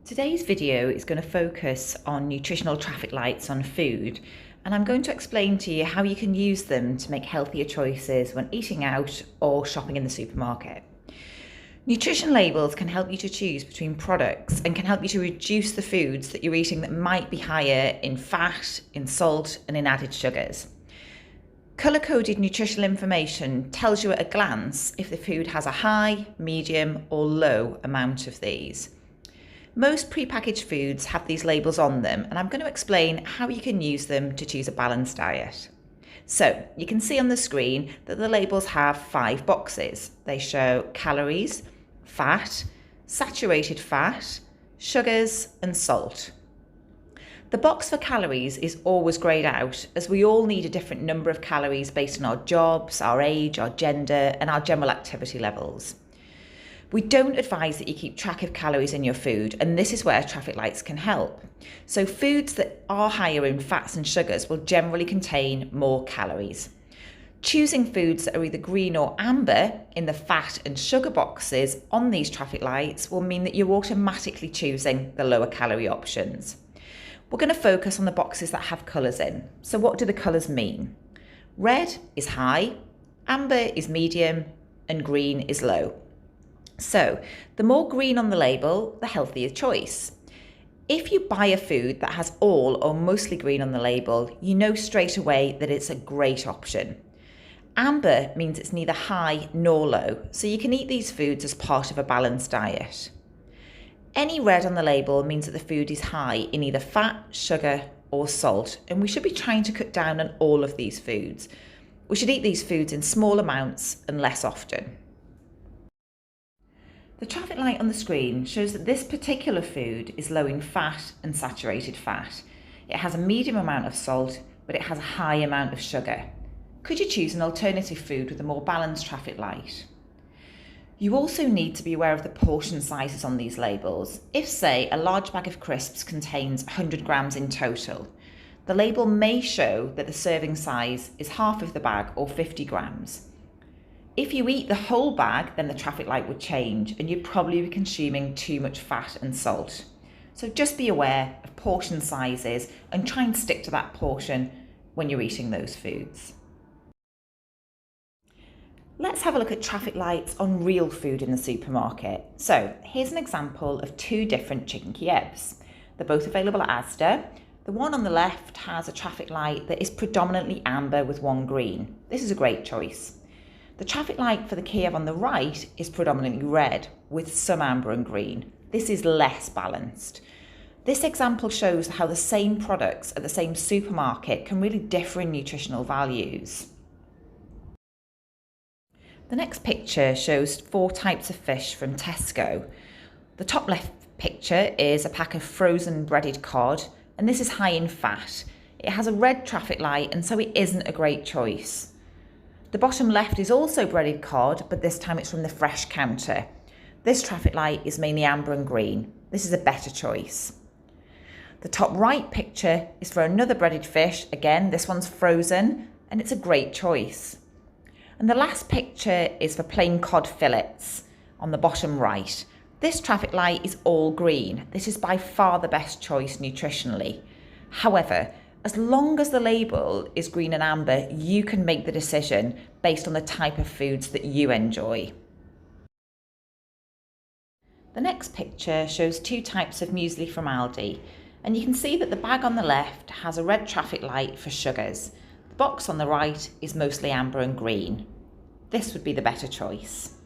Today's video is going to focus on nutritional traffic lights on food, and I'm going to explain to you how you can use them to make healthier choices when eating out or shopping in the supermarket. Nutrition labels can help you to choose between products and can help you to reduce the foods that you're eating that might be higher in fat, in salt, and in added sugars. Colour-coded nutritional information tells you at a glance if the food has a high, medium, or low amount of these. Most prepackaged foods have these labels on them, and I'm going to explain how you can use them to choose a balanced diet. So you can see on the screen that the labels have 5 boxes. They show calories, fat, saturated fat, sugars, and salt. The box for calories is always greyed out, as we all need a different number of calories based on our jobs, our age, our gender, and our general activity levels. We don't advise that you keep track of calories in your food, and this is where traffic lights can help. So foods that are higher in fats and sugars will generally contain more calories. Choosing foods that are either green or amber in the fat and sugar boxes on these traffic lights will mean that you're automatically choosing the lower calorie options. We're going to focus on the boxes that have colours in. So what do the colours mean? Red is high, amber is medium, and green is low. So, the more green on the label, the healthier choice. If you buy a food that has all or mostly green on the label, you know straight away that it's a great option. Amber means it's neither high nor low, so you can eat these foods as part of a balanced diet. Any red on the label means that the food is high in either fat, sugar, or salt, and we should be trying to cut down on all of these foods. We should eat these foods in small amounts and less often. The traffic light on the screen shows that this particular food is low in fat and saturated fat. It has a medium amount of salt, but it has a high amount of sugar. Could you choose an alternative food with a more balanced traffic light? You also need to be aware of the portion sizes on these labels. If, say, a large bag of crisps contains 100 grams in total, the label may show that the serving size is half of the bag or 50 grams. If you eat the whole bag, then the traffic light would change and you'd probably be consuming too much fat and salt. So just be aware of portion sizes and try and stick to that portion when you're eating those foods. Let's have a look at traffic lights on real food in the supermarket. So here's an example of 2 different chicken Kievs. They're both available at Asda. The one on the left has a traffic light that is predominantly amber with 1 green. This is a great choice. The traffic light for the Kiev on the right is predominantly red, with some amber and green. This is less balanced. This example shows how the same products at the same supermarket can really differ in nutritional values. The next picture shows 4 types of fish from Tesco. The top left picture is a pack of frozen breaded cod, and this is high in fat. It has a red traffic light, and so it isn't a great choice. The bottom left is also breaded cod, but this time it's from the fresh counter. This traffic light is mainly amber and green. This is a better choice. The top right picture is for another breaded fish. Again, this one's frozen, and it's a great choice. And the last picture is for plain cod fillets on the bottom right. This traffic light is all green. This is by far the best choice nutritionally. However, as long as the label is green and amber, you can make the decision based on the type of foods that you enjoy. The next picture shows 2 types of muesli from Aldi, and you can see that the bag on the left has a red traffic light for sugars. The box on the right is mostly amber and green. This would be the better choice.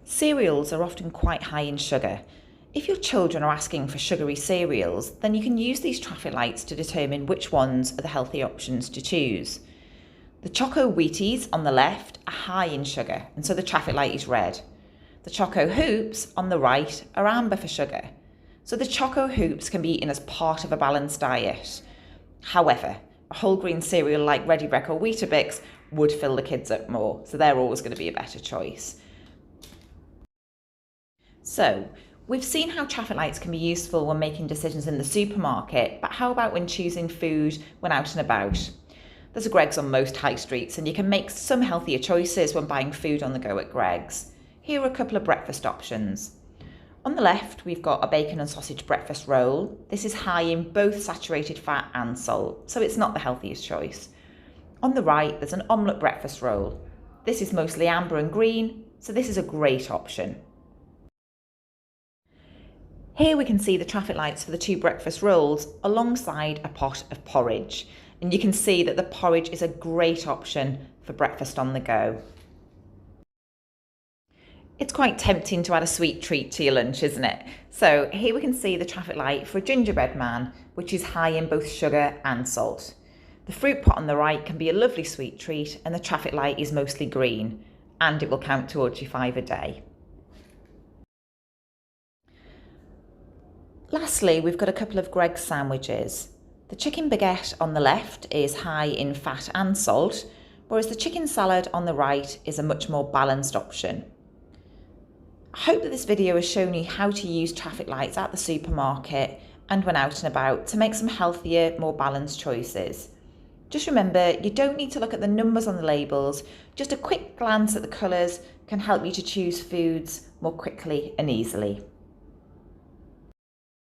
Cereals are often quite high in sugar. If your children are asking for sugary cereals, then you can use these traffic lights to determine which ones are the healthy options to choose. The Choco Wheaties on the left are high in sugar, and so the traffic light is red. The Choco Hoops on the right are amber for sugar. So the Choco Hoops can be eaten as part of a balanced diet. However, a whole grain cereal like Ready Brek or Weetabix would fill the kids up more, so they're always going to be a better choice. So, we've seen how traffic lights can be useful when making decisions in the supermarket, but how about when choosing food when out and about? There's a Greggs on most high streets, and you can make some healthier choices when buying food on the go at Greggs. Here are a couple of breakfast options. On the left, we've got a bacon and sausage breakfast roll. This is high in both saturated fat and salt, so it's not the healthiest choice. On the right, there's an omelette breakfast roll. This is mostly amber and green, so this is a great option. Here we can see the traffic lights for the two breakfast rolls alongside a pot of porridge. And you can see that the porridge is a great option for breakfast on the go. It's quite tempting to add a sweet treat to your lunch, isn't it? So here we can see the traffic light for a gingerbread man, which is high in both sugar and salt. The fruit pot on the right can be a lovely sweet treat, and the traffic light is mostly green, and it will count towards your 5 a day. Lastly, we've got a couple of Greggs sandwiches. The chicken baguette on the left is high in fat and salt, whereas the chicken salad on the right is a much more balanced option. I hope that this video has shown you how to use traffic lights at the supermarket and when out and about to make some healthier, more balanced choices. Just remember, you don't need to look at the numbers on the labels, just a quick glance at the colours can help you to choose foods more quickly and easily.